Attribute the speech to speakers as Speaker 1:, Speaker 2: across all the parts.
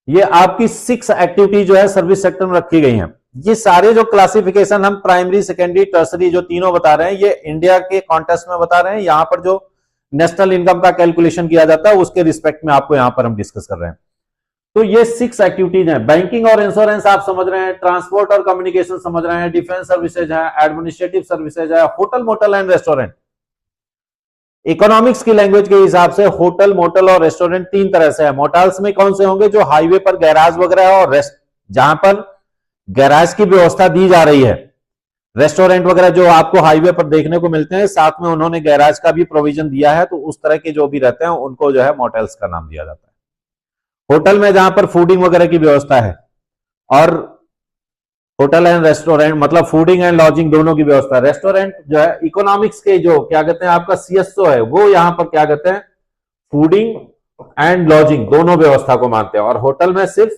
Speaker 1: ये आपकी 6 एक्टिविटी जो है सर्विस सेक्टर में रखी गई हैं। ये सारे जो क्लासिफिकेशन हम प्राइमरी, सेकेंडरी, टर्सरी जो तीनों बता रहे हैं, ये इंडिया के कॉन्टेक्स्ट में बता रहे हैं। यहां पर जो नेशनल इनकम का कैलकुलेशन किया जाता है उसके रिस्पेक्ट में आपको यहां पर हम डिस्कस कर रहे हैं। तो ये 6 एक्टिविटीज हैं। बैंकिंग और इंश्योरेंस आप समझ रहे हैं, ट्रांसपोर्ट और कम्युनिकेशन समझ रहे हैं, डिफेंस सर्विसेज है, एडमिनिस्ट्रेटिव सर्विसेज है, hotel, motel and restaurant. Economics की लैंग्वेज के हिसाब से होटल, मोटल और रेस्टोरेंट 3 तरह से है। मोटल्स में कौन से होंगे? जो हाईवे पर गैराज वगैरह है और जहां पर गैराज की व्यवस्था दी जा रही है। रेस्टोरेंट वगैरह जो आपको हाईवे पर देखने को मिलते हैं, साथ में उन्होंने गैराज का भी प्रोविजन दिया है, तो उस तरह के जो भी रहते हैं उनको जो है मोटेल्स का नाम दिया जाता है। होटल में जहां पर फूडिंग वगैरह की व्यवस्था है, और होटल एंड रेस्टोरेंट मतलब फूडिंग एंड लॉजिंग दोनों की व्यवस्था। रेस्टोरेंट जो है इकोनॉमिक्स के जो क्या कहते हैं आपका सीएसओ है, वो यहां पर क्या कहते हैं, फूडिंग एंड लॉजिंग दोनों व्यवस्था को मानते हैं, और होटल में सिर्फ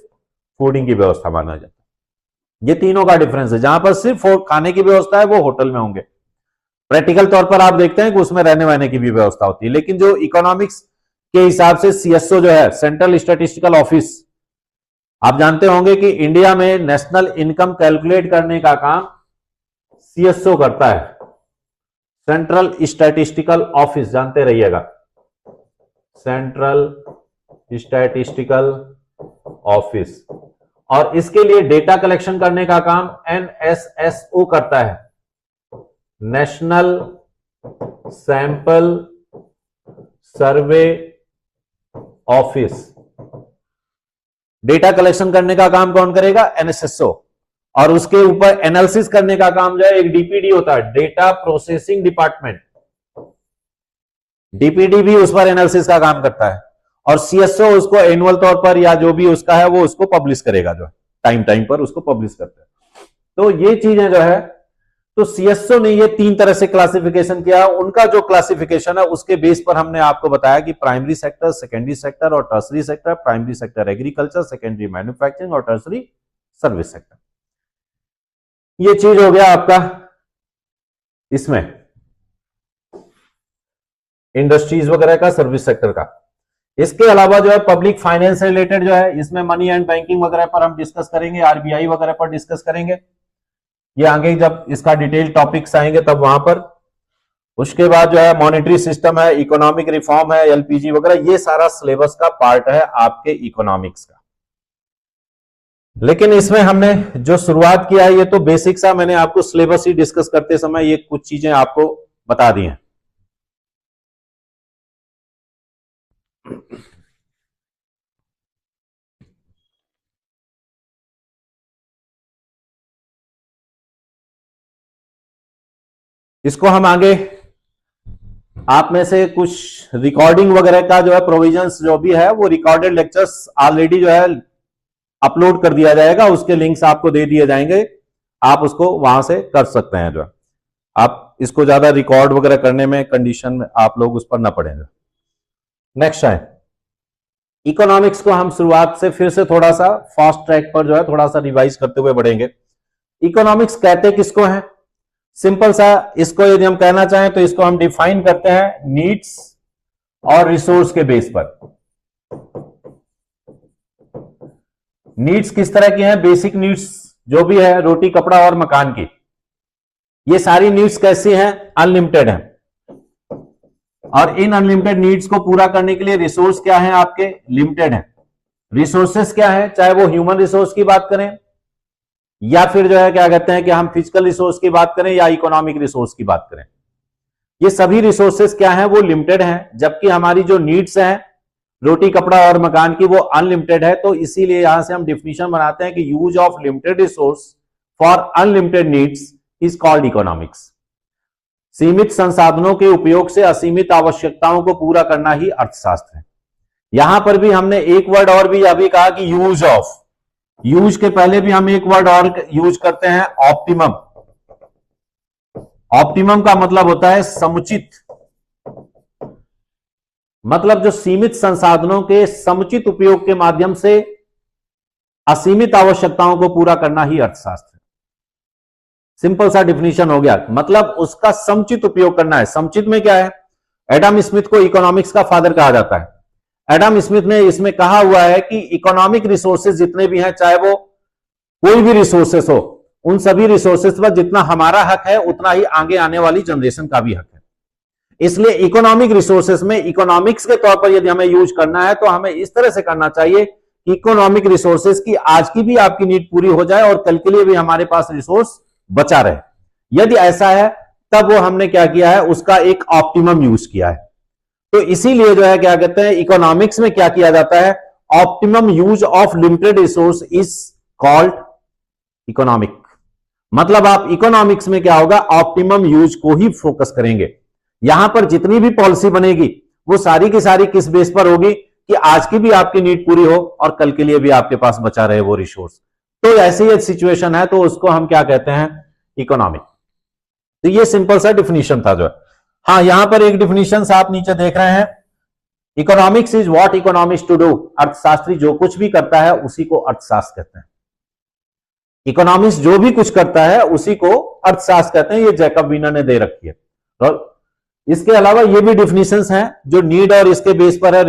Speaker 1: फूडिंग की व्यवस्था माना जाता है। ये तीनों का डिफरेंस है। जहां पर सिर्फ खाने की व्यवस्था है वो होटल में होंगे। प्रैक्टिकल तौर पर आप देखते हैं कि उसमें रहने वहने की भी व्यवस्था होती है। लेकिन जो इकोनॉमिक्स के हिसाब से सीएसओ जो है, सेंट्रल स्टैटिस्टिकल ऑफिस, आप जानते होंगे कि इंडिया में नेशनल इनकम कैलकुलेट करने का काम सीएसओ करता है, सेंट्रल स्टैटिस्टिकल ऑफिस, जानते रहिएगा, सेंट्रल स्टैटिस्टिकल ऑफिस। और इसके लिए डेटा कलेक्शन करने का काम एनएसएसओ करता है, national sample survey office. Data collection करने का काम कौन करेगा? एनएसएसओ। और उसके ऊपर एनालिसिस करने का काम जो है एक डीपीडी होता है, डेटा प्रोसेसिंग डिपार्टमेंट। डीपीडी भी उस पर एनालिसिस का काम करता है, और सीएसओ उसको एनुअल तौर पर या जो भी उसका है वो उसको पब्लिश करेगा, जो टाइम टाइम पर उसको पब्लिश करता है। तो ये चीजें जो है, तो सीएसओ ने ये 3 तरह से क्लासिफिकेशन किया। उनका जो क्लासिफिकेशन है उसके बेस पर हमने आपको बताया कि प्राइमरी सेक्टर, सेकेंडरी सेक्टर और tertiary sector. Primary sector agriculture, secondary manufacturing और टर्सरी सर्विस सेक्टर। ये चीज हो गया आपका इसमें इंडस्ट्रीज वगैरह का, सर्विस सेक्टर का। इसके अलावा जो है पब्लिक फाइनेंस रिलेटेड जो है, इसमें मनी एंड बैंकिंग वगैरह पर हम डिस्कस करेंगे, आरबीआई वगैरह पर डिस्कस करेंगे। ये आगे जब इसका डिटेल टॉपिक्स आएंगे तब वहां पर। उसके बाद जो है मॉनेटरी सिस्टम है, इकोनॉमिक रिफॉर्म है, एलपीजी वगैरह, ये सारा सिलेबस का पार्ट है आपके इकोनॉमिक्स का। लेकिन इसमें हमने जो शुरुआत किया है ये तो बेसिक सा, मैंने आपको सिलेबस ही डिस्कस करते समय ये कुछ चीजें आपको बता दी हैं। इसको हम आगे आप में से कुछ रिकॉर्डिंग वगैरह का जो है प्रोविजंस जो भी है, वो रिकॉर्डेड लेक्चर्स ऑलरेडी जो है अपलोड कर दिया जाएगा, उसके लिंक्स आपको दे दिए जाएंगे, आप उसको वहां से कर सकते हैं। जो है आप इसको ज्यादा रिकॉर्ड वगैरह करने में कंडीशन में आप लोग उस पर ना पड़ेंगे। नेक्स्ट है इकोनॉमिक्स को हम शुरुआत से फिर से थोड़ा सा फास्ट ट्रैक पर जो है थोड़ा सा रिवाइज करते हुए बढ़ेंगे। इकोनॉमिक्स कहते किसको है? सिंपल सा इसको यदि हम कहना चाहें तो इसको हम डिफाइन करते हैं नीड्स और रिसोर्स के बेस पर। नीड्स किस तरह की हैं? बेसिक नीड्स जो भी है, रोटी, कपड़ा और मकान की, ये सारी नीड्स कैसी हैं? अनलिमिटेड हैं। और इन अनलिमिटेड नीड्स को पूरा करने के लिए रिसोर्स क्या है आपके? लिमिटेड है। रिसोर्सेस क्या है? चाहे वो ह्यूमन रिसोर्स की बात करें या फिर जो है क्या कहते हैं कि हम फिजिकल रिसोर्स की बात करें या इकोनॉमिक रिसोर्स की बात करें, ये सभी रिसोर्सेस क्या है? वो लिमिटेड हैं। जबकि हमारी जो नीड्स हैं, रोटी, कपड़ा और मकान की, वो अनलिमिटेड है। तो इसीलिए यहां से हम डिफिनेशन बनाते हैं कि use of limited resource for unlimited needs is called economics. सीमित संसाधनों के उपयोग से असीमित आवश्यकताओं को पूरा करना ही अर्थशास्त्र है। यहां पर भी हमने एक वर्ड और भी अभी कहा कि यूज ऑफ। यूज के पहले भी हम एक वर्ड और यूज करते हैं, ऑप्टिमम। ऑप्टिमम का मतलब होता है समुचित, मतलब जो सीमित संसाधनों के समुचित उपयोग के माध्यम से असीमित आवश्यकताओं को पूरा करना ही अर्थशास्त्र है। सिंपल सा डिफिनीशन हो गया, मतलब उसका समुचित उपयोग करना है। समुचित में क्या है? एडम स्मिथ को इकोनॉमिक्स का फादर कहा जाता है। एडम स्मिथ ने इसमें कहा हुआ है कि इकोनॉमिक रिसोर्सेज जितने भी हैं, चाहे वो कोई भी रिसोर्सेस हो, उन सभी रिसोर्सेज पर जितना हमारा हक है उतना ही आगे आने वाली जनरेशन का भी हक है। इसलिए इकोनॉमिक रिसोर्सेज में इकोनॉमिक्स के तौर पर यदि हमें यूज करना है तो हमें इस तरह से करना चाहिए कि इकोनॉमिक रिसोर्सेज की आज की भी आपकी नीड पूरी हो जाए और कल के लिए भी हमारे पास रिसोर्स बचा रहे। यदि ऐसा है तब वो हमने क्या किया है, उसका एक ऑप्टिमम यूज किया है। तो इसीलिए जो है क्या कहते हैं, इकोनॉमिक्स में क्या किया जाता है, optimum use of limited resource is called economic. मतलब आप इकोनॉमिक्स में क्या होगा, ऑप्टिमम यूज को ही फोकस करेंगे। यहां पर जितनी भी पॉलिसी बनेगी वो सारी की सारी किस बेस पर होगी कि आज की भी आपकी नीड पूरी हो और कल के लिए भी आपके पास बचा रहे वो रिसोर्स। तो ऐसी एक सिचुएशन है तो उसको हम क्या कहते हैं, इकोनॉमिक। तो ये सिंपल सा डिफिनीशन था जो है। हाँ, यहां पर एक डिफिनीशन आप नीचे देख रहे हैं, economics is what economics to do. अर्थशास्त्री जो कुछ भी करता है उसी को अर्थशास्त्र कहते हैं। इकोनॉमिक्स जो भी कुछ करता है उसी को अर्थशास्त्र कहते हैं। ये जैकब वीनर ने दे रखी है। और इसके अलावा ये भी डिफिनीशंस हैं जो नीड और इसके बेस पर है।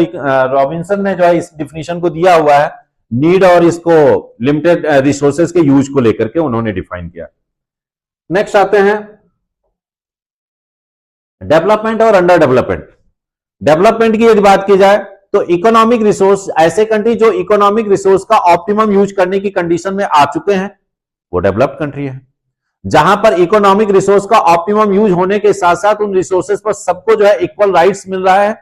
Speaker 1: रॉबिन्सन ने जो है इस डिफिनीशन को दिया हुआ है, नीड और इसको लिमिटेड रिसोर्सेज के यूज को लेकर के उन्होंने डिफाइन किया। नेक्स्ट आते हैं डेवलपमेंट और अंडर डेवलपमेंट। डेवलपमेंट की यदि बात की जाए तो इकोनॉमिक रिसोर्स, ऐसे कंट्री जो इकोनॉमिक रिसोर्स का ऑप्टिमम यूज करने की कंडीशन में आ चुके हैं वो डेवलप्ड कंट्री है। जहां पर इकोनॉमिक रिसोर्स का ऑप्टिमम यूज होने के साथ साथ उन रिसोर्सेज पर सबको जो है इक्वल राइट्स मिल रहा है,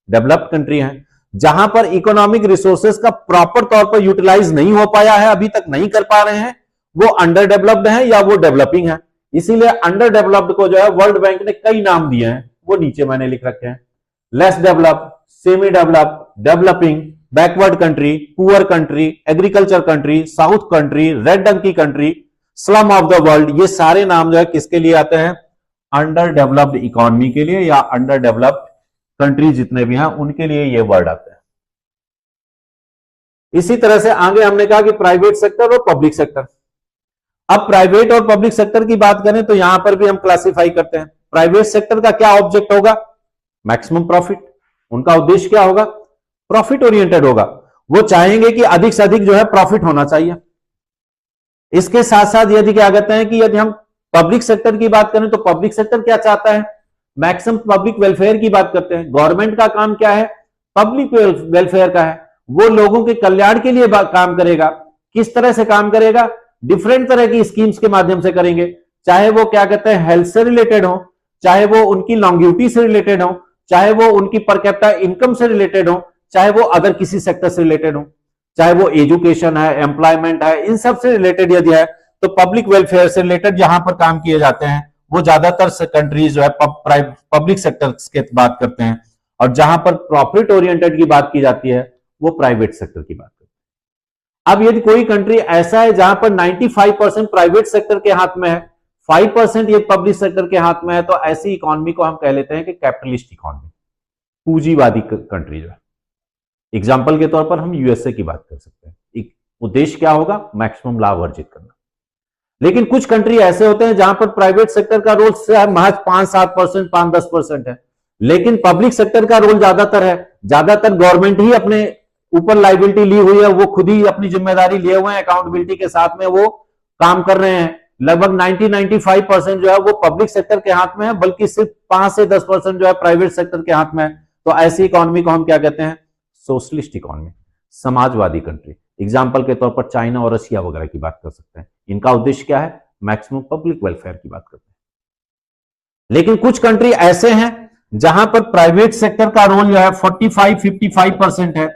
Speaker 1: डेवलप्ड कंट्री है। जहां पर इकोनॉमिक रिसोर्सेज का प्रॉपर तौर पर यूटिलाइज नहीं हो पाया है, अभी तक नहीं कर पा रहे हैं, वो अंडर डेवलप्ड है या वो डेवलपिंग है। इसीलिए अंडर डेवलप्ड को जो है वर्ल्ड बैंक ने कई नाम दिए हैं, वो नीचे मैंने लिख रखे हैं। Less develop, semi develop, developing, backward country, poor country, agriculture country, south country, red donkey country, slum of the world. ये सारे नाम जो है किसके लिए आते हैं, अंडर डेवलप्ड इकोनॉमी के लिए या अंडर डेवलप्ड कंट्री जितने भी हैं उनके लिए ये वर्ड आते हैं। इसी तरह से आगे हमने कहा कि प्राइवेट सेक्टर और पब्लिक सेक्टर। अब प्राइवेट और पब्लिक सेक्टर की बात करें तो यहां पर भी हम क्लासिफाई करते हैं। प्राइवेट सेक्टर का क्या ऑब्जेक्ट होगा, मैक्सिमम प्रॉफिट। उनका उद्देश्य क्या होगा, प्रॉफिट ओरिएंटेड होगा। वो चाहेंगे कि अधिक से अधिक जो है प्रॉफिट होना चाहिए। इसके साथ साथ यदि क्या कहते हैं कि यदि हम पब्लिक सेक्टर की बात करें तो पब्लिक सेक्टर क्या चाहता है, मैक्सिमम पब्लिक वेलफेयर की बात करते हैं। गवर्नमेंट का काम क्या है, पब्लिक वेलफेयर का है। वो लोगों के कल्याण के लिए काम करेगा। किस तरह से काम करेगा, डिफरेंट तरह की स्कीम्स के माध्यम से करेंगे। चाहे वो क्या कहते हैं हेल्थ से रिलेटेड हो, चाहे वो उनकी लॉन्गिविटी से रिलेटेड हो, चाहे वो उनकी पर कैपिटा इनकम से रिलेटेड हो, चाहे वो अदर किसी सेक्टर से रिलेटेड हो, चाहे वो एजुकेशन है, एम्प्लॉयमेंट है, इन सब से रिलेटेड यदि है तो पब्लिक वेलफेयर से रिलेटेड जहां पर काम किए जाते हैं वो ज्यादातर कंट्रीज जो है पब्लिक सेक्टर की बात करते हैं। और जहां पर प्रॉफिट ओरिएंटेड की बात की जाती है वो प्राइवेट सेक्टर की बात करते हैं। अब यदि कोई कंट्री ऐसा है जहां पर 95% प्राइवेट सेक्टर के हाथ में है, 5% ये पब्लिक सेक्टर के हाथ में है, तो ऐसी इकोनॉमी को हम कह लेते हैं कि कैपिटलिस्ट इकोनॉमी, पूंजीवादी कंट्री जो है। एग्जाम्पल के तौर पर हम यूएसए की बात कर सकते हैं। एक उद्देश्य क्या होगा, मैक्सिमम लाभ अर्जित करना। लेकिन कुछ कंट्री ऐसे होते हैं जहां पर प्राइवेट सेक्टर का रोल महज 5-7%, 5-10% है, लेकिन पब्लिक सेक्टर का रोल ज्यादातर है। ज्यादातर गवर्नमेंट ही अपने ऊपर लाइबिलिटी ली हुई है, वो खुद ही अपनी जिम्मेदारी लिए हुए हैं, अकाउंटेबिलिटी के साथ में वो काम कर रहे हैं। लगभग 90-95% जो है वो पब्लिक सेक्टर के हाथ में है, बल्कि सिर्फ 5 से 10% जो है प्राइवेट सेक्टर के हाथ में है। तो ऐसी इकोनॉमी को हम क्या कहते हैं, socialist economy, Samajwadi country. Example के तौर पर चाइना और रशिया वगैरह की बात कर सकते हैं। इनका उद्देश्य क्या है, मैक्सिमम पब्लिक वेलफेयर की बात करते हैं। लेकिन कुछ कंट्री ऐसे हैं जहां पर प्राइवेट सेक्टर का रोल जो है 45-55% है,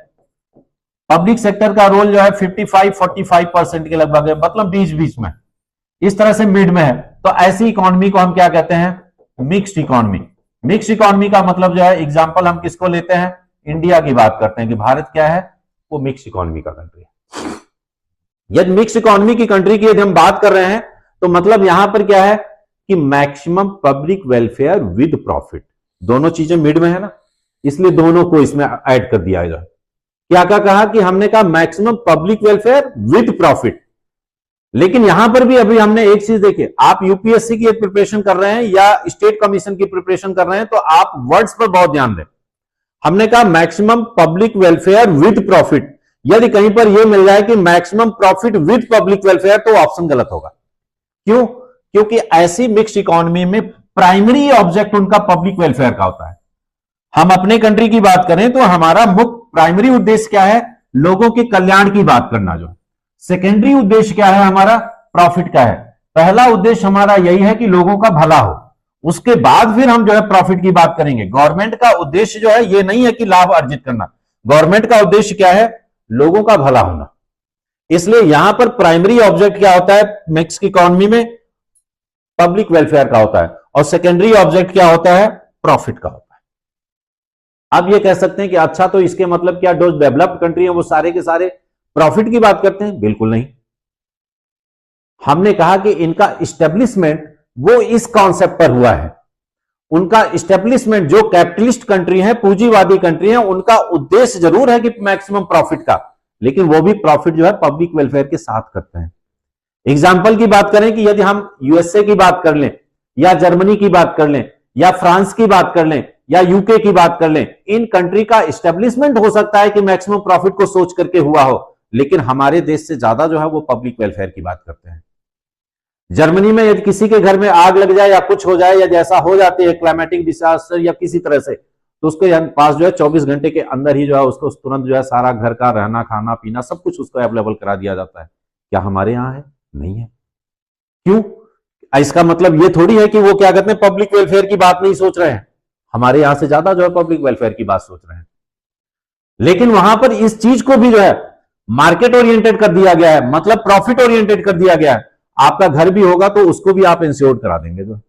Speaker 1: पब्लिक सेक्टर का रोल जो है 55-45% के लगभग है, मतलब बीच में, इस तरह से मिड में है। तो ऐसी इकोनॉमी को हम क्या कहते हैं, मिक्स्ड इकोनॉमी। मिक्स्ड इकोनॉमी का मतलब जो है, एग्जांपल हम किसको लेते हैं, इंडिया की बात करते हैं कि भारत क्या है, वो मिक्स्ड इकोनॉमी का कंट्री है। यदि मिक्स्ड इकोनॉमी की कंट्री की यदि हम बात कर रहे हैं तो मतलब यहां पर क्या है कि maximum public welfare with profit, दोनों चीजें मिड में है ना, इसलिए दोनों को इसमें ऐड कर दिया जाए। क्या कहा कि हमने कहा maximum public welfare with profit. लेकिन यहां पर भी अभी हमने एक चीज देखी, आप यूपीएससी की प्रिपरेशन कर रहे हैं या स्टेट कमीशन की प्रिपरेशन कर रहे हैं तो आप वर्ड्स पर बहुत ध्यान दें। हमने कहा maximum public welfare with profit. यदि कहीं पर यह मिल जाए कि maximum profit with public welfare, तो ऑप्शन गलत होगा। क्यों? क्योंकि ऐसी मिक्स्ड इकोनॉमी में प्राइमरी ऑब्जेक्ट उनका पब्लिक वेलफेयर का होता है। हम अपने कंट्री की बात करें तो हमारा मुख्य प्राइमरी उद्देश्य क्या है? लोगों के कल्याण की बात करना। जो सेकेंडरी उद्देश्य क्या है हमारा? प्रॉफिट का है। पहला उद्देश्य हमारा यही है कि लोगों का भला हो, उसके बाद फिर हम जो है प्रॉफिट की बात करेंगे। गवर्नमेंट का उद्देश्य जो है ये नहीं है कि लाभ अर्जित करना, गवर्नमेंट का उद्देश्य क्या है? लोगों का भला होना। इसलिए यहां पर प्राइमरी ऑब्जेक्ट क्या होता है मिक्स्ड इकोनॉमी में? पब्लिक वेलफेयर का होता है। और सेकेंडरी ऑब्जेक्ट क्या होता है? प्रॉफिट का होता है। अब ये कह सकते हैं कि अच्छा, तो इसके मतलब क्या जो डेवलप्ड कंट्री है वो सारे के सारे प्रॉफिट की बात करते हैं? बिल्कुल नहीं। हमने कहा कि इनका इस्टेब्लिशमेंट वो इस कॉन्सेप्ट पर हुआ है। उनका इस्टेब्लिशमेंट, जो कैपिटलिस्ट कंट्री है, पूंजीवादी कंट्री है, उनका उद्देश्य जरूर है कि मैक्सिमम प्रॉफिट का, लेकिन वो भी प्रॉफिट जो है पब्लिक वेलफेयर के साथ करते हैं। एग्जाम्पल की बात करें कि यदि हम यूएसए की बात कर लें, या जर्मनी की बात कर लें, या फ्रांस की बात कर लें, या यूके की बात कर लें, इन कंट्री का इस्टेब्लिशमेंट हो सकता है कि मैक्सिमम प्रॉफिट को सोच करके हुआ हो, लेकिन हमारे देश से ज्यादा जो है वो पब्लिक वेलफेयर की बात करते हैं। जर्मनी में यदि किसी के घर में आग लग जाए या कुछ हो जाए, या जैसा हो जाती है क्लाइमेटिक डिजास्टर या किसी तरह से, तो उसके पास जो है 24 घंटे के अंदर ही जो है उसको तुरंत जो है सारा घर का रहना, खाना पीना सब कुछ उसको अवेलेबल करा दिया जाता है। क्या हमारे यहां है? नहीं है। क्यों? इसका मतलब ये थोड़ी है कि वो क्या कहते हैं पब्लिक वेलफेयर की बात नहीं सोच रहे हैं। हमारे यहां से ज्यादा जो है पब्लिक वेलफेयर की बात सोच रहे हैं। लेकिन वहां पर इस चीज को भी जो है मार्केट ओरिएंटेड कर दिया गया है, मतलब प्रॉफिट ओरिएंटेड कर दिया गया है। आपका घर भी होगा तो उसको भी आप इंश्योर करा देंगे। जो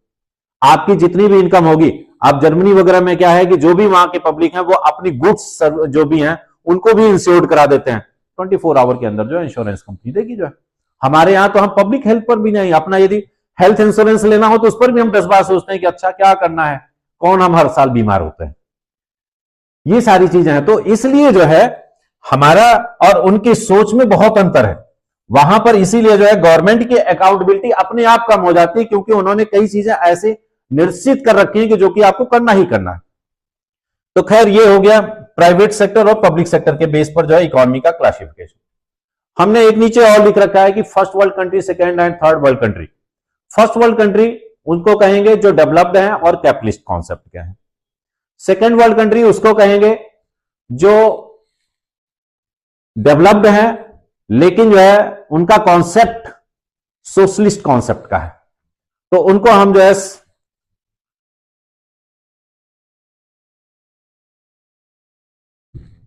Speaker 1: आपकी जितनी भी इनकम होगी, आप जर्मनी वगैरह में क्या है कि जो भी वहां के पब्लिक है वो अपनी गुड्स जो भी हैं उनको भी इंश्योर करा देते हैं। 24 आवर के अंदर जो है इंश्योरेंस कंपनी देगी। जो है हमारे यहां तो हम पब्लिक हेल्थ पर भी नहीं, अपना यदि हेल्थ इंश्योरेंस लेना हो तो उस पर भी हम 10 बार सोचते हैं कि अच्छा क्या करना है, कौन हम हर साल बीमार होते हैं। ये सारी चीजें हैं। तो इसलिए जो है हमारा और उनकी सोच में बहुत अंतर है। वहां पर इसीलिए जो है गवर्नमेंट की अकाउंटेबिलिटी अपने आप कम हो जाती है, क्योंकि उन्होंने कई चीजें ऐसे निश्चित कर रखी हैं कि जो कि आपको करना ही करना है। तो खैर ये हो गया प्राइवेट सेक्टर और पब्लिक सेक्टर के बेस पर जो है इकोनॉमी का क्लासिफिकेशन। हमने एक नीचे और लिख रखा है कि first world country, second and third world country. First world country उनको कहेंगे जो डेवलप्ड है और कैपिटलिस्ट कॉन्सेप्ट के हैं। सेकेंड वर्ल्ड कंट्री उसको कहेंगे जो डेवलप्ड है लेकिन जो है उनका कॉन्सेप्ट सोशलिस्ट कॉन्सेप्ट का है, तो उनको हम जो है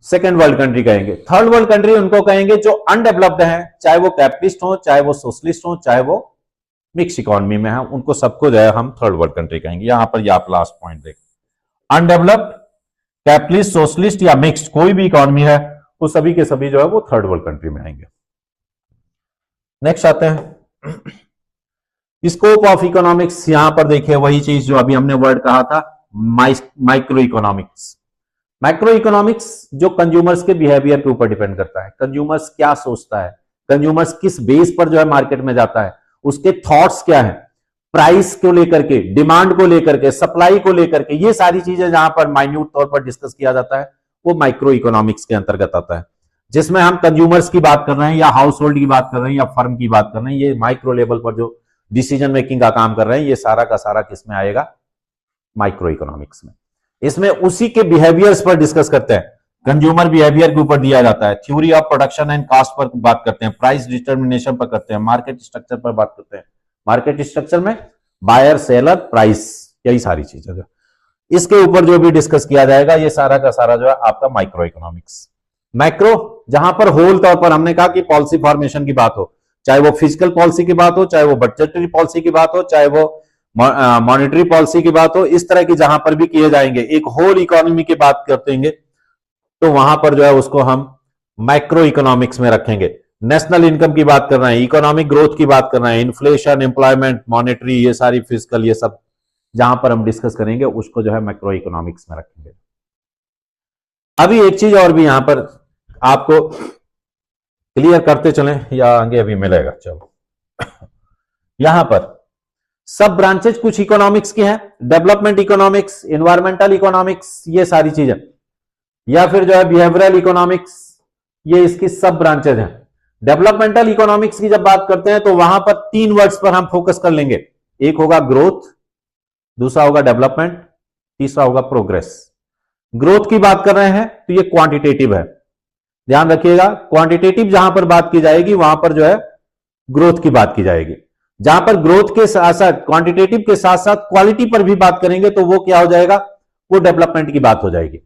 Speaker 1: सेकेंड वर्ल्ड कंट्री कहेंगे। थर्ड वर्ल्ड कंट्री उनको कहेंगे जो अनडेवलप्ड है, चाहे वो कैपिटलिस्ट हो, चाहे वो सोशलिस्ट हो, चाहे वो मिक्स इकोनॉमी में है, उनको सबको जो है हम थर्ड वर्ल्ड कंट्री कहेंगे। यहां पर आप लास्ट पॉइंट देखें, अनडेवलप्ड, कैपिटलिस्ट, सोशलिस्ट या मिक्स्ड कोई भी इकोनॉमी है वो सभी के सभी जो है वो थर्ड वर्ल्ड कंट्री में आएंगे। नेक्स्ट आते हैं स्कोप ऑफ इकोनॉमिक्स। यहां पर देखिए वही चीज जो अभी हमने वर्ड कहा था, माइक्रो इकोनॉमिक्स। माइक्रो इकोनॉमिक्स जो कंज्यूमर्स के बिहेवियर के ऊपर डिपेंड करता है। कंज्यूमर्स क्या सोचता है, कंज्यूमर्स किस बेस पर जो है मार्केट में जाता है, उसके थॉट्स क्या है, प्राइस को लेकर के, डिमांड को लेकर के, सप्लाई को लेकर के, ये सारी चीजें जहां पर माइन्यूट तौर पर डिस्कस किया जाता है वो माइक्रो इकोनॉमिक्स के अंतर्गत आता है। जिसमें हम कंज्यूमर्स की बात कर रहे हैं या हाउस होल्ड की बात कर रहे हैं या फर्म की बात कर रहे हैं, ये माइक्रो लेवल पर जो डिसीजन मेकिंग का काम कर रहे हैं, ये सारा का सारा किसमें आएगा? माइक्रो इकोनॉमिक्स में। इसमें उसी के बिहेवियर्स पर डिस्कस करते हैं, कंज्यूमर बिहेवियर के ऊपर दिया जाता है, theory of production and cost per बात करते हैं, प्राइस डिटर्मिनेशन पर करते हैं, मार्केट स्ट्रक्चर पर बात करते हैं। मार्केट स्ट्रक्चर में बायर, सेलर, प्राइस, यही सारी चीजें जो इसके ऊपर जो भी डिस्कस किया जाएगा, ये सारा का सारा जो है आपका माइक्रो इकोनॉमिक्स। मैक्रो जहां पर होल तौर पर हमने कहा कि पॉलिसी फॉर्मेशन की बात हो, चाहे वो फिजिकल पॉलिसी की बात हो, चाहे वो बजटरी पॉलिसी की बात हो, चाहे वो मॉनेटरी पॉलिसी की बात हो, इस तरह की जहां पर भी किए जाएंगे, एक होल इकोनॉमी की बात करते हैं, तो वहां पर जो है उसको हम माइक्रो इकोनॉमिक्स में रखेंगे। नेशनल इनकम की बात कर रहे हैं, इकोनॉमिक ग्रोथ की बात कर रहे हैं, इन्फ्लेशन, एम्प्लॉयमेंट, मॉनेटरी, ये सारी फिजिकल, ये सब जहां पर हम डिस्कस करेंगे उसको जो है मैक्रो इकोनॉमिक्स में रखेंगे। अभी एक चीज और भी यहां पर आपको क्लियर करते चलें या आगे अभी मिलेगा। चलो यहां पर सब ब्रांचेज कुछ इकोनॉमिक्स की हैं, डेवलपमेंट इकोनॉमिक्स, एनवायरमेंटल इकोनॉमिक्स, ये सारी चीजें। या फिर जो है बिहेवियरल इकोनॉमिक्स, ये इसकी सब ब्रांचेज हैं। डेवलपमेंटल इकोनॉमिक्स की जब बात करते हैं तो वहां पर 3 वर्ड्स पर हम फोकस कर लेंगे। एक होगा ग्रोथ, दूसरा होगा डेवलपमेंट, तीसरा होगा प्रोग्रेस। ग्रोथ की बात कर रहे हैं तो ये क्वांटिटेटिव है, ध्यान रखिएगा। क्वांटिटेटिव जहां पर बात की जाएगी वहां पर जो है ग्रोथ की बात की जाएगी। जहां पर ग्रोथ के साथ साथ, क्वांटिटेटिव के साथ साथ क्वालिटी पर भी बात करेंगे तो वो क्या हो जाएगा, वो डेवलपमेंट की बात हो जाएगी।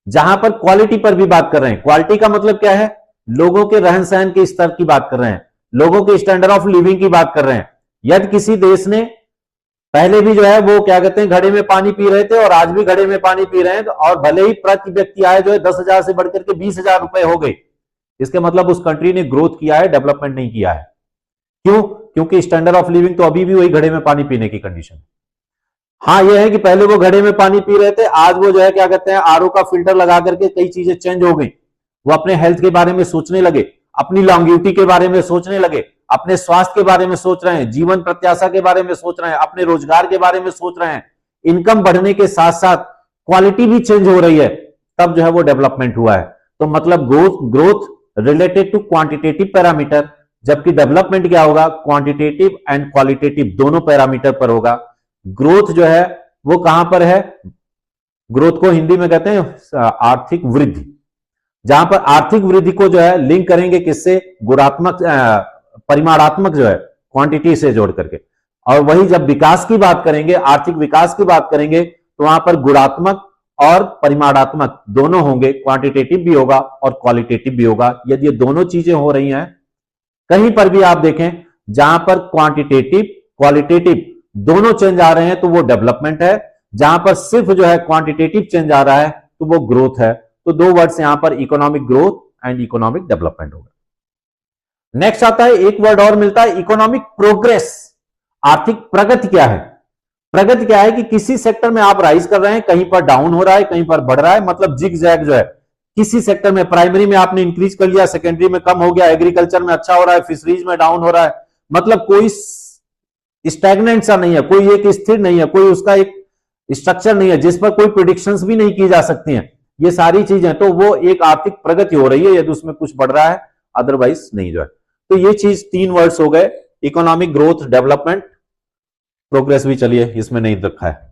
Speaker 1: जहां पर क्वालिटी पर भी बात कर रहे हैं, क्वालिटी का मतलब क्या है, लोगों के रहन सहन के स्तर की बात कर रहे हैं, लोगों के स्टैंडर्ड ऑफ लिविंग की बात कर रहे हैं। यदि किसी देश ने पहले भी जो है वो क्या कहते हैं घड़े में पानी पी रहे थे और आज भी घड़े में पानी पी रहे हैं, और भले ही प्रति व्यक्ति आय जो है 10,000 से बढ़कर के 20,000 रुपए हो गए, इसके मतलब उस कंट्री ने ग्रोथ किया है, डेवलपमेंट नहीं किया है। क्यों? क्योंकि स्टैंडर्ड ऑफ लिविंग तो अभी भी वही घड़े में पानी पीने की कंडीशन। हाँ यह है कि पहले वो घड़े में पानी पी रहे थे, आज वो जो है क्या कहते हैं आरओ का फिल्टर लगा करके कई चीजें चेंज हो गई। वो अपने हेल्थ के बारे में सोचने लगे, अपनी लॉन्गिविटी के बारे में सोचने लगे, अपने स्वास्थ्य के बारे में सोच रहे हैं, जीवन प्रत्याशा के बारे में सोच रहे हैं, अपने रोजगार के बारे में सोच रहे हैं। इनकम बढ़ने के साथ साथ क्वालिटी भी चेंज हो रही है, तब जो है वो डेवलपमेंट हुआ है। तो मतलब growth related to quantitative parameter, जबकि डेवलपमेंट क्या होगा, क्वांटिटेटिव एंड क्वालिटेटिव दोनों पैरामीटर पर होगा। ग्रोथ जो है वो कहां पर है, ग्रोथ को हिंदी में कहते हैं आर्थिक वृद्धि, जहां पर आर्थिक वृद्धि को जो है लिंक करेंगे किससे, गुणात्मक परिमाणात्मक जो है क्वांटिटी से जोड़ करके। और वही जब विकास की बात करेंगे, आर्थिक विकास की बात करेंगे, तो वहां पर गुणात्मक और परिमाणात्मक दोनों होंगे, क्वांटिटेटिव भी होगा और क्वालिटेटिव भी होगा। यदि ये दोनों चीजें हो रही हैं, कहीं पर भी आप देखें जहां पर क्वांटिटेटिव क्वालिटेटिव दोनों चेंज आ रहे हैं तो वो डेवलपमेंट है, जहां पर सिर्फ जो है क्वांटिटेटिव चेंज आ रहा है तो वो ग्रोथ है। तो 2 वर्ड्स यहां पर economic growth and economic development होगा। नेक्स्ट आता है, एक वर्ड और मिलता है इकोनॉमिक प्रोग्रेस। आर्थिक प्रगति क्या है, प्रगति क्या है कि किसी सेक्टर में आप राइज कर रहे हैं, कहीं पर डाउन हो रहा है, कहीं पर बढ़ रहा है, मतलब जिग जैग जो है किसी सेक्टर में प्राइमरी में आपने इंक्रीज कर लिया, सेकेंडरी में कम हो गया, एग्रीकल्चर में अच्छा हो रहा है, फिशरीज में डाउन हो रहा है, मतलब कोई स्टैग्नेंट सा नहीं है, कोई एक स्थिर नहीं है, कोई उसका एक स्ट्रक्चर नहीं है जिस पर कोई प्रिडिक्शंस भी नहीं की जा सकती हैं। ये सारी चीजें, तो वो एक आर्थिक प्रगति हो रही है यदि उसमें कुछ बढ़ रहा है, अदरवाइज नहीं जो है। तो ये चीज 3 वर्ड्स हो गए, इकोनॉमिक ग्रोथ, डेवलपमेंट, प्रोग्रेस भी चलिए इसमें नहीं रखा है।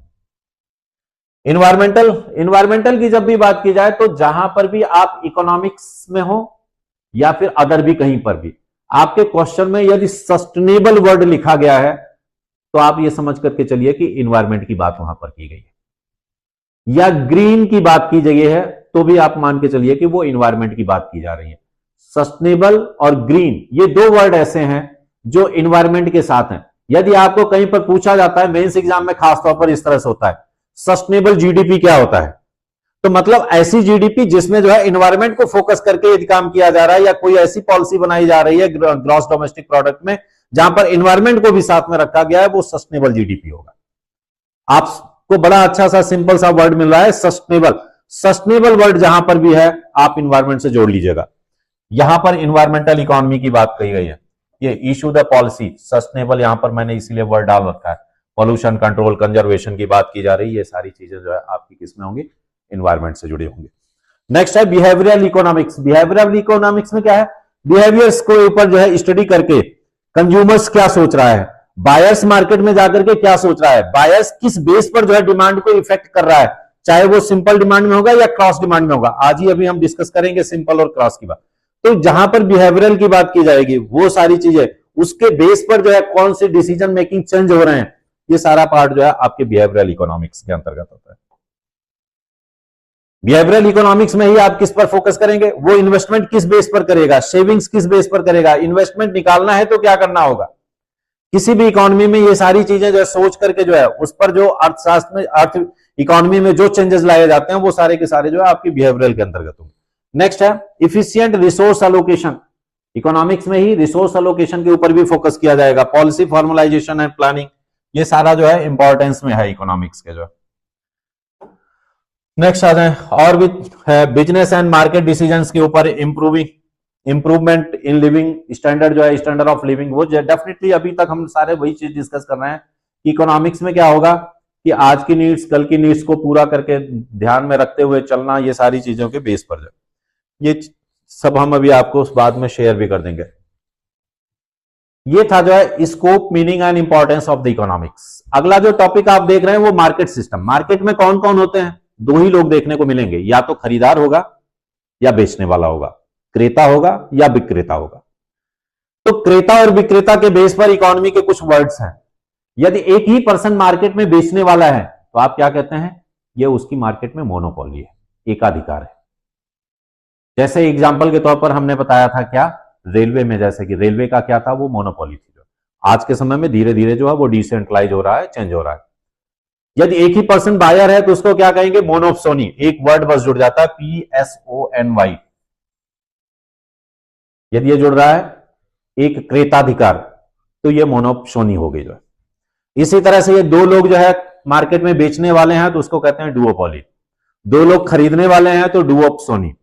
Speaker 1: इन्वायरमेंटल की जब भी बात की जाए तो जहां पर भी आप इकोनॉमिक्स में हो या फिर अदर भी कहीं पर भी आपके क्वेश्चन में यदि सस्टेनेबल वर्ड लिखा गया है तो आप ये समझ करके चलिए कि इन्वायरमेंट की बात वहां पर की गई है, या ग्रीन की बात की गई है तो भी आप मान के चलिए कि वो इन्वायरमेंट की बात की जा रही है। सस्टेनेबल और ग्रीन ये 2 वर्ड ऐसे हैं जो इन्वायरमेंट के साथ हैं। यदि आपको कहीं पर पूछा जाता है, मेंस एग्जाम में खासतौर पर इस तरह से होता है, सस्टेनेबल जीडीपी क्या होता है, तो मतलब ऐसी जीडीपी जिसमें जो है इन्वायरमेंट को फोकस करके यदि काम किया जा रहा है, या कोई ऐसी पॉलिसी बनाई जा रही है ग्रॉस डोमेस्टिक प्रोडक्ट में जहां पर इन्वायरमेंट को भी साथ में रखा गया है, वो सस्टेनेबल जीडीपी होगा। आपको बड़ा अच्छा सा सिंपल सा वर्ड मिल रहा है सस्टेनेबल। सस्टेनेबल वर्ड जहां पर भी है आप इन्वायरमेंट से जोड़ लीजिएगा। यहां पर इन्वायरमेंटल इकोनॉमी की बात कही गई है, ये इशू द पॉलिसी, सस्टेनेबल यहां पर मैंने इसीलिए वर्ड डाल रखा है। पॉल्यूशन कंट्रोल, कंजर्वेशन की बात की जा रही है, ये सारी चीजें जो है आपकी किसमें होंगी, इन्वायरमेंट से जुड़ी होंगी। नेक्स्ट है बिहेवियरल इकोनॉमिक्स। बिहेवियरल इकोनॉमिक्स में क्या है, बिहेवियर्स को ऊपर जो है स्टडी करके कंज्यूमर्स क्या सोच रहा है, बायर्स मार्केट में जाकर के क्या सोच रहा है, बायर्स किस बेस पर जो है डिमांड को इफेक्ट कर रहा है, चाहे वो सिंपल डिमांड में होगा या क्रॉस डिमांड में होगा। आज ही अभी हम डिस्कस करेंगे सिंपल और क्रॉस की बात। तो जहां पर बिहेवियरल की बात की जाएगी वो सारी चीजें, उसके बेस पर जो है कौन से डिसीजन मेकिंग चेंज हो रहे हैं, ये सारा पार्ट जो है आपके बिहेवियरल इकोनॉमिक्स के अंतर्गत होता है। बिहेवियरल इकोनॉमिक्स में ही आप किस पर फोकस करेंगे, वो इन्वेस्टमेंट किस बेस पर करेगा, सेविंग्स किस बेस पर करेगा, इन्वेस्टमेंट निकालना है तो क्या करना होगा। किसी भी इकोनॉमी में ये सारी चीजें जो है सोच करके जो है उस पर जो अर्थशास्त्र में, अर्थ इकोनॉमी में जो चेंजेस लाए जाते हैं वो सारे के सारे जो है आपकी बिहेवियरल के अंतर्गत होंगे। नेक्स्ट है इफिशिएंट रिसोर्स एलोकेशन। इकोनॉमिक्स में ही रिसोर्स एलोकेशन के ऊपर भी फोकस किया जाएगा। पॉलिसी फॉर्मुलाइजेशन एंड प्लानिंग, ये सारा जो है इंपॉर्टेंस में है इकोनॉमिक्स के जो। नेक्स्ट आ जाए, और भी है बिजनेस एंड मार्केट डिसीजंस के ऊपर इंप्रूवमेंट इन लिविंग स्टैंडर्ड जो है, स्टैंडर्ड ऑफ लिविंग, वो डेफिनेटली अभी तक हम सारे वही चीज डिस्कस कर रहे हैं। इकोनॉमिक्स में क्या होगा, कि आज की नीड्स कल की नीड्स को पूरा करके ध्यान में रखते हुए चलना, ये सारी चीजों के बेस पर ये सब हम अभी आपको उस बाद में शेयर भी कर देंगे। ये था जो है scope, meaning and importance of the economics. अगला जो टॉपिक आप देख रहे हैं वो मार्केट सिस्टम। मार्केट में कौन कौन होते हैं? दो ही लोग देखने को मिलेंगे, या तो खरीदार होगा या बेचने वाला होगा, क्रेता होगा या विक्रेता होगा। तो क्रेता और विक्रेता के बेस पर इकोनॉमी के कुछ वर्ड्स हैं। यदि एक ही पर्सन मार्केट में बेचने वाला है तो आप क्या कहते हैं? ये उसकी मार्केट में मोनोपोली है, एकाधिकार है। जैसे एग्जाम्पल के तौर पर हमने बताया था क्या, रेलवे में, जैसे कि रेलवे का क्या था, वो मोनोपोली थी। आज के समय में धीरे धीरे जो है वो डिसेंट्रलाइज हो रहा है, चेंज हो रहा है। यदि एक ही पर्सन बायर है तो उसको क्या कहेंगे? मोनोप्सोनी। एक वर्ड बस जुड़ जाता है, PSONY। यदि ये जुड़ रहा है एक क्रेताधिकार, तो ये मोनोप्सोनी हो गई जो है। इसी तरह से ये दो लोग जो है मार्केट में बेचने वाले हैं तो उसको कहते हैं डुओपोली। दो लोग खरीदने वाले हैं तो डुओप्सोनी।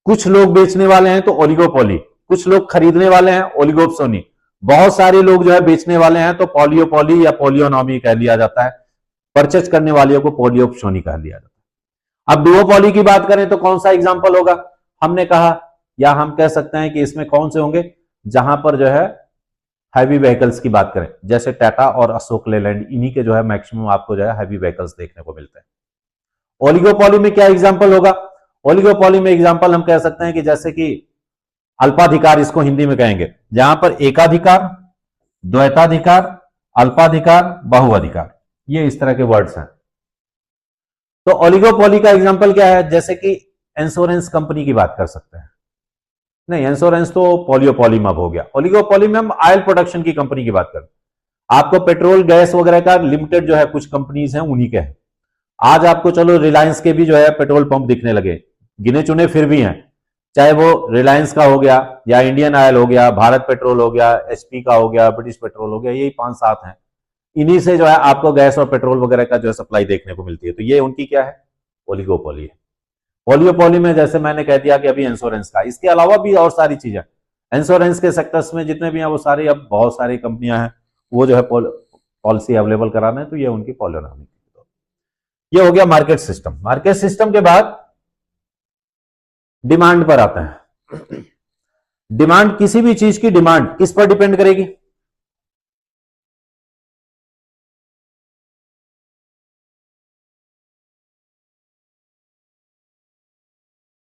Speaker 1: कुछ लोग बेचने वाले हैं तो ओलिगोपोली। कुछ लोग खरीदने वाले हैं, ओलिगोप्सोनी। बहुत सारे लोग जो है बेचने वाले हैं तो पॉलियोपोली या पोलियोनॉमी कह लिया जाता है। परचेज करने वाले को पोलियोप्सोनी कह लिया जाता है। अब डुओपोली की बात करें तो कौन सा एग्जांपल होगा? हमने कहा, या हम कह सकते हैं कि इसमें कौन से होंगे? जहां पर जो है हैवी व्हीकल्स की बात करें, जैसे टाटा और अशोक लेलैंड, इन्हीं के जो है मैक्सिमम आपको जो है हैवी व्हीकल्स देखने को मिलते हैं। ओलिगोपोली में क्या एग्जांपल होगा? ओलिगोपोली में एग्जांपल हम कह सकते हैं कि जैसे कि अल्पाधिकार, इसको हिंदी में कहेंगे, जहां पर एकाधिकार, द्वैताधिकार, अल्पाधिकार, बहुअधिकार, ये इस तरह के वर्ड्स हैं। तो ओलिगोपोली का एग्जांपल क्या है? जैसे कि इंश्योरेंस कंपनी की बात कर सकते हैं। नहीं, इंश्योरेंस तो पॉलियोपोली में हो गया। ओलिगोपोली में हम ऑयल प्रोडक्शन की कंपनी की बात करें। आपको पेट्रोल गैस वगैरह का लिमिटेड जो है कुछ कंपनीज हैं, उन्हीं के हैं। आज आपको चलो रिलायंस के भी जो है पेट्रोल पंप दिखने लगे, गिने चुने फिर भी हैं। चाहे वो रिलायंस का हो गया, या इंडियन ऑयल हो गया, भारत पेट्रोल हो गया, HP का हो गया, ब्रिटिश पेट्रोल हो गया, यही 5-7 हैं। इन्हीं से जो है आपको गैस और पेट्रोल वगैरह का जो है सप्लाई देखने को मिलती है। तो ये उनकी क्या है? ओलिगोपोली है। पॉलियोपोली में जैसे मैंने कह दिया कि अभी इंश्योरेंस का, इसके अलावा भी और सारी चीजें इंश्योरेंस के सेक्टर्स में जितने भी हैं वो सारे, अब बहुत सारी कंपनियां हैं वो जो है पॉलिसी अवेलेबल करा रहे हैं। तो ये उनकी पॉलियोनॉमी। ये हो गया मार्केट सिस्टम। मार्केट सिस्टम के बाद डिमांड पर आते हैं। डिमांड, किसी भी चीज की डिमांड किस पर डिपेंड करेगी?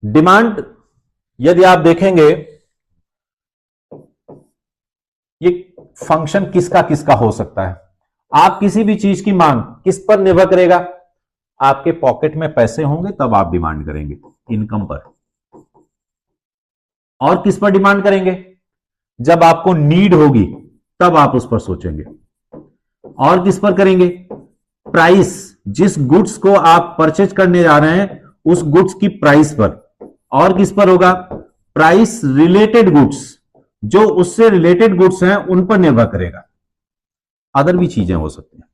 Speaker 1: डिमांड यदि आप देखेंगे, ये फंक्शन किसका किसका हो सकता है। आप किसी भी चीज की मांग किस पर निर्भर करेगा? आपके पॉकेट में पैसे होंगे तब आप डिमांड करेंगे, इनकम पर। और किस पर डिमांड करेंगे? जब आपको नीड होगी तब आप उस पर सोचेंगे। और किस पर करेंगे? प्राइस, जिस गुड्स को आप परचेज करने जा रहे हैं उस गुड्स की प्राइस पर। और किस पर होगा? प्राइस रिलेटेड गुड्स, जो उससे रिलेटेड गुड्स हैं उन पर निर्भर करेगा। अदर भी चीजें हो सकती हैं।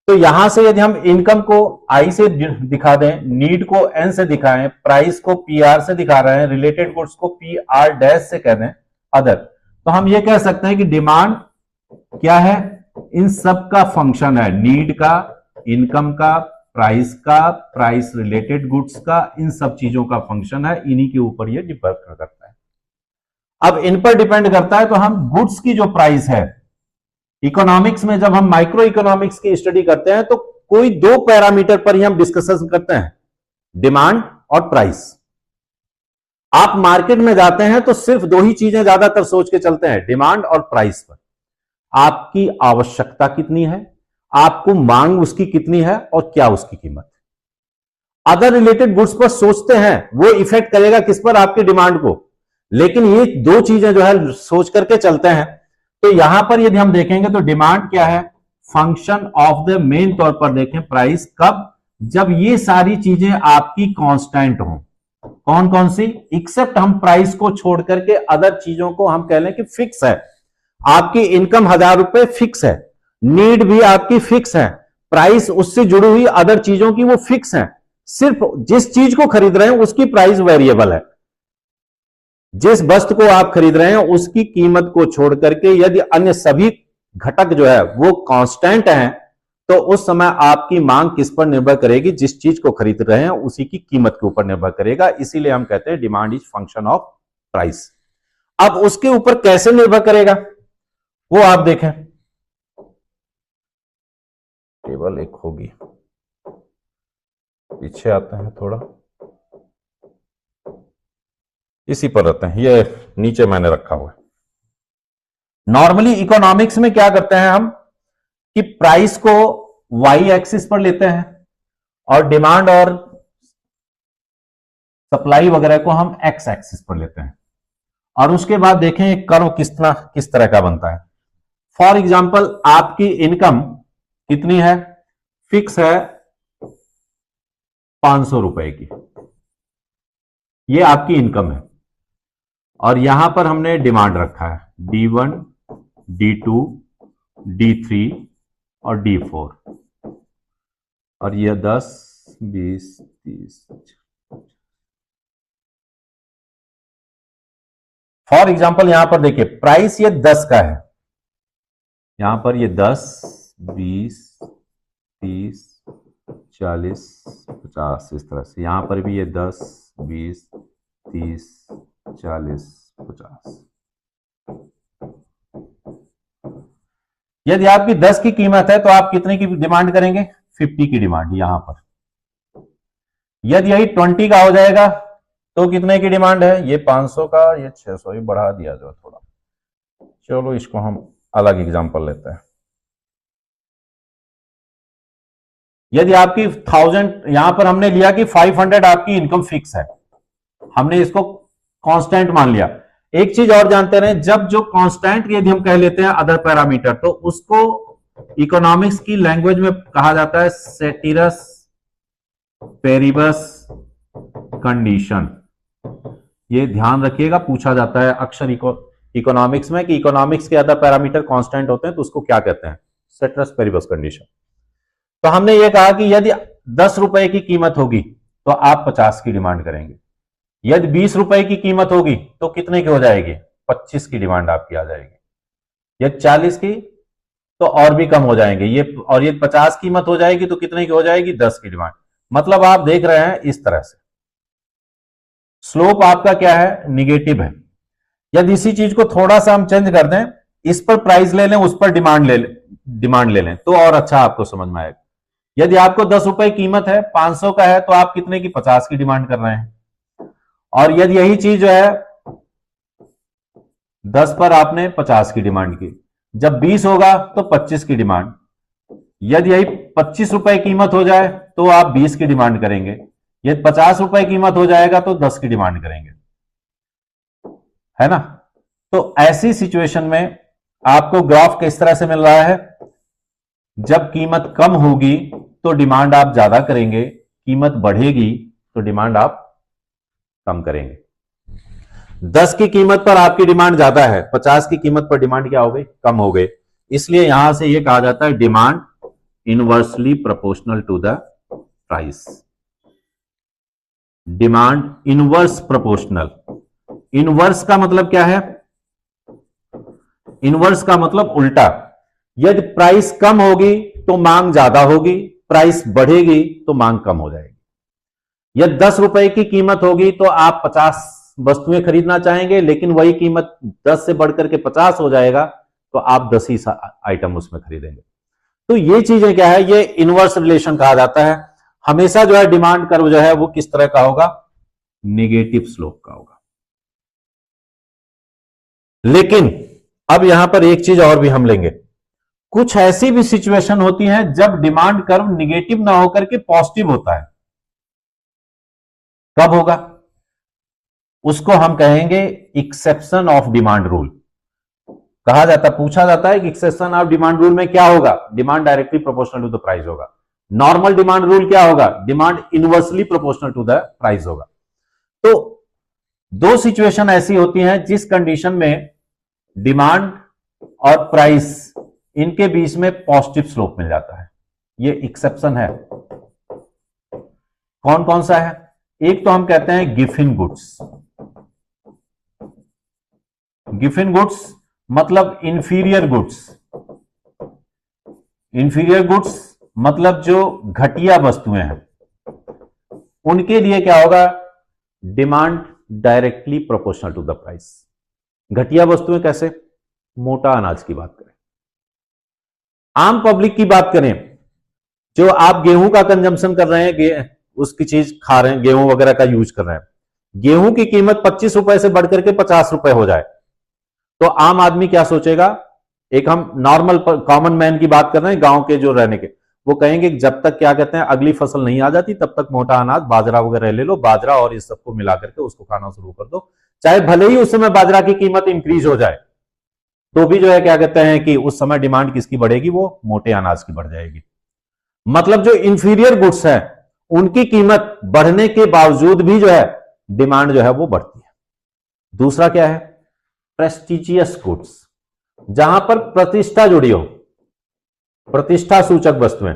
Speaker 1: तो यहां से यदि हम इनकम को आई से दिखा दें, नीड को एन से दिखाएं, प्राइस को PR से दिखा रहे हैं, रिलेटेड गुड्स को PR- से कह दें, अदर, तो हम ये कह सकते हैं कि डिमांड क्या है? इन सब का फंक्शन है। नीड का, इनकम का, प्राइस का, प्राइस रिलेटेड गुड्स का, इन सब चीजों का फंक्शन है। इन्हीं के ऊपर ये डिपेंड करता है। अब इन पर डिपेंड करता है तो हम गुड्स की जो प्राइस है, इकोनॉमिक्स में जब हम माइक्रो इकोनॉमिक्स की स्टडी करते हैं तो कोई दो पैरामीटर पर ही हम डिस्कशन करते हैं, डिमांड और प्राइस। आप मार्केट में जाते हैं तो सिर्फ दो ही चीजें ज्यादातर सोच के चलते हैं, डिमांड और प्राइस पर। आपकी आवश्यकता कितनी है, आपको मांग उसकी कितनी है, और क्या उसकी कीमत है। अदर रिलेटेड गुड्स पर सोचते हैं, वो इफेक्ट करेगा किस पर? आपकी डिमांड को। लेकिन ये दो चीजें जो है सोच करके चलते हैं। तो यहां पर यदि हम देखेंगे तो डिमांड क्या है? फंक्शन ऑफ द, मेन तौर पर देखें प्राइस, कब? जब ये सारी चीजें आपकी कांस्टेंट हो। कौन कौन सी? एक्सेप्ट हम प्राइस को छोड़ करके अदर चीजों को हम कह लें कि फिक्स है। आपकी इनकम 1000 रुपए फिक्स है, नीड भी आपकी फिक्स है, प्राइस उससे जुड़ी हुई अदर चीजों की वो फिक्स है। सिर्फ जिस चीज को खरीद रहे हैं उसकी प्राइस वेरिएबल है। जिस वस्तु को आप खरीद रहे हैं उसकी कीमत को छोड़ करके यदि अन्य सभी घटक जो है वो कांस्टेंट हैं तो उस समय आपकी मांग किस पर निर्भर करेगी? जिस चीज को खरीद रहे हैं उसी की कीमत के ऊपर निर्भर करेगा। इसीलिए हम कहते हैं demand is function of price. अब उसके ऊपर कैसे निर्भर करेगा वो आप देखें। टेबल एक होगी, पीछे आते हैं थोड़ा, इसी पर रहते हैं, ये नीचे मैंने रखा हुआ है। नॉर्मली इकोनॉमिक्स में क्या करते हैं हम कि प्राइस को वाई एक्सिस पर लेते हैं और डिमांड और सप्लाई वगैरह को हम एक्स एक्सिस पर लेते हैं, और उसके बाद देखें एक कर्व किस तरह का बनता है। फॉर एग्जाम्पल आपकी इनकम कितनी है? फिक्स है 500 रुपए की, ये आपकी इनकम है, और यहां पर हमने डिमांड रखा है D1, D2, D3 और D4, और ये 10, 20, 30। फॉर एग्जाम्पल यहां पर देखिए प्राइस ये 10 का है, यहां पर ये 10, 20, 30, 40, 50 इस तरह से, यहां पर भी ये 10, 20, 30, 40, 50। यदि आपकी 10 की कीमत है तो आप कितने की डिमांड करेंगे? 50 की डिमांड यहां पर। यदि यही 20 का हो जाएगा तो कितने की डिमांड है? ये 500 का, ये 600, ये बढ़ा दिया जाए थोड़ा। चलो इसको हम अलग एग्जांपल लेते हैं। यदि आपकी 1000, यहां पर हमने लिया कि 500 आपकी इनकम फिक्स है, हमने इसको कांस्टेंट मान लिया। एक चीज और जानते रहे, जब जो कांस्टेंट यदि हम कह लेते हैं अदर पैरामीटर, तो उसको इकोनॉमिक्स की लैंग्वेज में कहा जाता है सेटिरस पेरिबस कंडीशन। ये ध्यान रखिएगा, पूछा जाता है अक्सर इकोनॉमिक्स में कि इकोनॉमिक्स के अदर पैरामीटर कांस्टेंट होते हैं तो उसको क्या कहते हैं? सेटिरस पेरिबस कंडीशन। तो हमने ये कहा कि यदि 10 रुपए की कीमत होगी तो आप 50 की डिमांड करेंगे, यदि 20 रुपए की कीमत होगी तो कितने की हो जाएगी? 25 की डिमांड आपकी आ जाएगी। यदि 40 की तो और भी कम हो जाएंगे ये, और ये 50 कीमत हो जाएगी तो कितने की हो जाएगी? 10 की डिमांड। मतलब आप देख रहे हैं इस तरह से स्लोप आपका क्या है? निगेटिव है। यदि इसी चीज को थोड़ा सा हम चेंज कर दें, इस पर प्राइस ले लें, उस पर डिमांड ले लें तो और अच्छा आपको समझ में आएगा। यदि आपको 10 रुपए कीमत है, 500 का है, तो आप कितने की? 50 की डिमांड कर रहे हैं। और यदि यही चीज जो है 10 पर आपने 50 की डिमांड की, जब 20 होगा तो 25 की डिमांड। यदि यही 25 रुपए कीमत हो जाए तो आप 20 की डिमांड करेंगे, यदि 50 रुपए कीमत हो जाएगा तो 10 की डिमांड करेंगे, है ना? तो ऐसी सिचुएशन में आपको ग्राफ किस तरह से मिल रहा है? जब कीमत कम होगी तो डिमांड आप ज्यादा करेंगे, कीमत बढ़ेगी तो डिमांड आप कम करेंगे। 10 की कीमत पर आपकी डिमांड ज्यादा है, 50 की कीमत पर डिमांड क्या हो गई? कम हो गई। इसलिए यहां से यह कहा जाता है demand inversely proportional to the price. Demand inverse proportional. Inverse का मतलब क्या है? इनवर्स का मतलब उल्टा। यदि प्राइस कम होगी तो मांग ज्यादा होगी, प्राइस बढ़ेगी तो मांग कम हो जाएगी। यदि 10 रुपए की कीमत होगी तो आप 50 वस्तुएं खरीदना चाहेंगे, लेकिन वही कीमत 10 से बढ़कर के 50 हो जाएगा तो आप 10 ही आइटम उसमें खरीदेंगे। तो ये चीजें क्या है? ये इनवर्स रिलेशन कहा जाता है। हमेशा जो है डिमांड कर्व जो है वो किस तरह का होगा? नेगेटिव स्लोप का होगा। लेकिन अब यहां पर एक चीज और भी हम लेंगे, कुछ ऐसी भी सिचुएशन होती है जब डिमांड कर्व निगेटिव ना होकर के पॉजिटिव होता है। कब होगा? उसको हम कहेंगे एक्सेप्शन ऑफ डिमांड रूल। कहा जाता, पूछा जाता है कि एक्सेप्शन ऑफ डिमांड रूल में क्या होगा? Demand directly proportional to the price होगा। नॉर्मल डिमांड रूल क्या होगा? Demand inversely proportional to the price होगा। तो दो सिचुएशन ऐसी होती हैं जिस कंडीशन में डिमांड और प्राइस इनके बीच में पॉजिटिव स्लोप मिल जाता है। ये एक्सेप्शन है। कौन कौन सा है? एक तो हम कहते हैं गिफिन गुड्स। गिफिन गुड्स मतलब इंफीरियर गुड्स। इंफीरियर गुड्स मतलब जो घटिया वस्तुएं हैं उनके लिए क्या होगा, demand directly proportional to the price. घटिया वस्तुएं कैसे, मोटा अनाज की बात करें, आम पब्लिक की बात करें, जो आप गेहूं का कंजम्पशन कर रहे हैं, उसकी चीज खा रहे हैं, गेहूं वगैरह का यूज कर रहे हैं, गेहूं की कीमत 25 रुपए से बढ़कर के 50 रुपए हो जाए तो आम आदमी क्या सोचेगा, एक हम नॉर्मल कॉमन मैन की बात कर रहे हैं, गांव के जो रहने के, वो कहेंगे कि जब तक क्या कहते हैं अगली फसल नहीं आ जाती तब तक मोटा अनाज बाजरा वगैरह ले लो, बाजरा और इस सबको मिला करके उसको खाना शुरू कर दो, चाहे भले ही उस समय बाजरा की कीमत इंक्रीज हो जाए तो भी जो है क्या कहते हैं कि उस समय डिमांड किसकी बढ़ेगी, वो मोटे अनाज की बढ़ जाएगी। मतलब जो इंफीरियर गुड्स है उनकी कीमत बढ़ने के बावजूद भी जो है डिमांड जो है वो बढ़ती है। दूसरा क्या है, प्रेस्टिजियस गुड्स, जहां पर प्रतिष्ठा जुड़ी हो, प्रतिष्ठा सूचक वस्तुएं।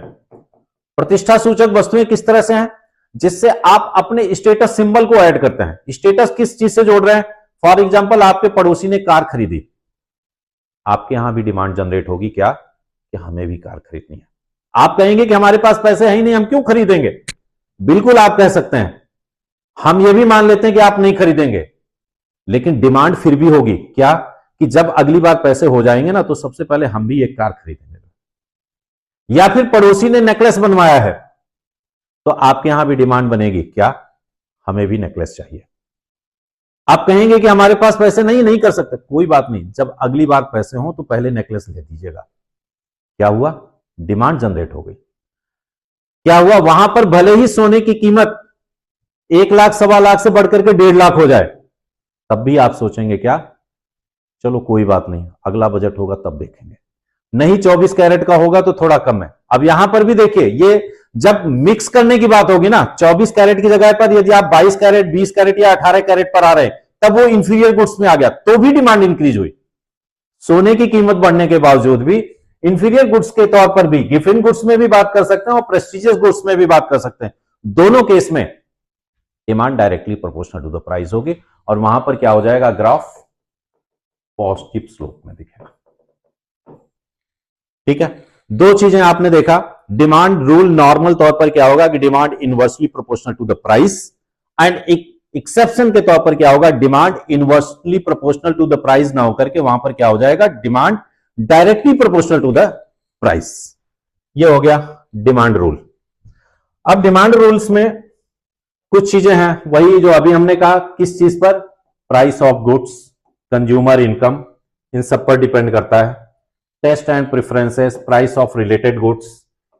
Speaker 1: प्रतिष्ठा सूचक वस्तुएं किस तरह से हैं, जिससे आप अपने स्टेटस सिंबल को ऐड करते हैं। स्टेटस किस चीज से जोड़ रहे हैं, फॉर एग्जांपल आपके पड़ोसी ने कार खरीदी, आपके यहां भी डिमांड जनरेट होगी क्या, कि हमें भी कार खरीदनी है। आप कहेंगे कि हमारे पास पैसे है ही नहीं, हम क्यों खरीदेंगे, बिल्कुल आप कह सकते हैं, हम ये भी मान लेते हैं कि आप नहीं खरीदेंगे, लेकिन डिमांड फिर भी होगी क्या, कि जब अगली बार पैसे हो जाएंगे ना तो सबसे पहले हम भी एक कार खरीदेंगे। या फिर पड़ोसी ने नेकलेस बनवाया है तो आपके यहां भी डिमांड बनेगी क्या, हमें भी नेकलेस चाहिए। आप कहेंगे कि हमारे पास पैसे नहीं कर सकते, कोई बात नहीं, जब अगली बार पैसे हो तो पहले नेकलेस ले दीजिएगा। क्या हुआ, डिमांड जनरेट हो गई। क्या हुआ, वहां पर भले ही सोने की कीमत 1 लाख 1.25 लाख से बढ़कर के 1.5 लाख हो जाए, तब भी आप सोचेंगे क्या, चलो कोई बात नहीं, अगला बजट होगा तब देखेंगे, नहीं 24 कैरेट का होगा तो थोड़ा कम है। अब यहां पर भी देखिए, ये जब मिक्स करने की बात होगी ना, 24 कैरेट की जगह पर यदि आप 22 कैरेट 20 कैरेट या 18 कैरेट पर आ रहे तब वो इंफीरियर गुड्स में आ गया, तो भी डिमांड इंक्रीज हुई। सोने की कीमत बढ़ने के बावजूद भी इंफीरियर गुड्स के तौर पर भी, गिफिन गुड्स में भी बात कर सकते हैं और प्रेस्टिजियस गुड्स में भी बात कर सकते हैं, दोनों केस में demand directly proportional to the price होगी और वहां पर क्या हो जाएगा, ग्राफ पॉजिटिव स्लोप में दिखेगा। ठीक है, दो चीजें आपने देखा, डिमांड रूल नॉर्मल तौर पर क्या होगा कि demand inversely proportional to the price, and exception के तौर पर क्या होगा, demand inversely proportional to the price ना होकर के वहां पर क्या हो जाएगा, demand directly proportional to the price. ये हो गया डिमांड रूल। अब डिमांड रूल्स में कुछ चीजें हैं, वही जो अभी हमने कहा, किस चीज पर, price of goods, consumer income, इन सब पर डिपेंड करता है। Taste and preferences, price of related goods,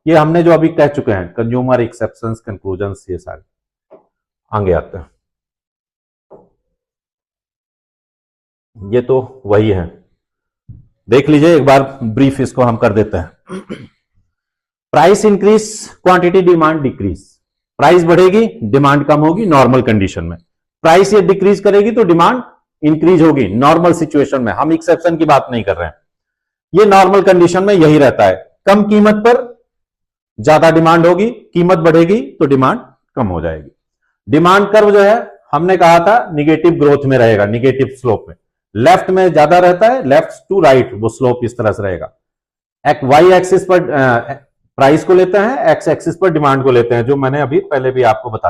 Speaker 1: ये हमने जो अभी कह चुके हैं, कंज्यूमर एक्सेप्शंस, कंक्लूजन्स, ये सारे आगे आते हैं। ये तो वही है, देख लीजिए एक बार ब्रीफ इसको हम कर देते हैं। Price increase, quantity demand decrease, price बढ़ेगी डिमांड कम होगी नॉर्मल कंडीशन में, प्राइस ये डिक्रीज करेगी तो डिमांड इंक्रीज होगी नॉर्मल सिचुएशन में, हम एक्सेप्शन की बात नहीं कर रहे हैं, ये नॉर्मल कंडीशन में यही रहता है। कम कीमत पर ज्यादा डिमांड होगी, कीमत बढ़ेगी तो डिमांड कम हो जाएगी। डिमांड कर्व जो है हमने कहा था निगेटिव ग्रोथ में रहेगा, निगेटिव स्लोप में, लेफ्ट में ज्यादा रहता है, लेफ्ट टू राइट वो स्लोप इस तरह से रहेगा। वाई एक्सिस पर प्राइस को लेते हैं, एक्स एक्सिस पर डिमांड को लेते हैं, जो मैंने अभी पहले भी आपको बताया।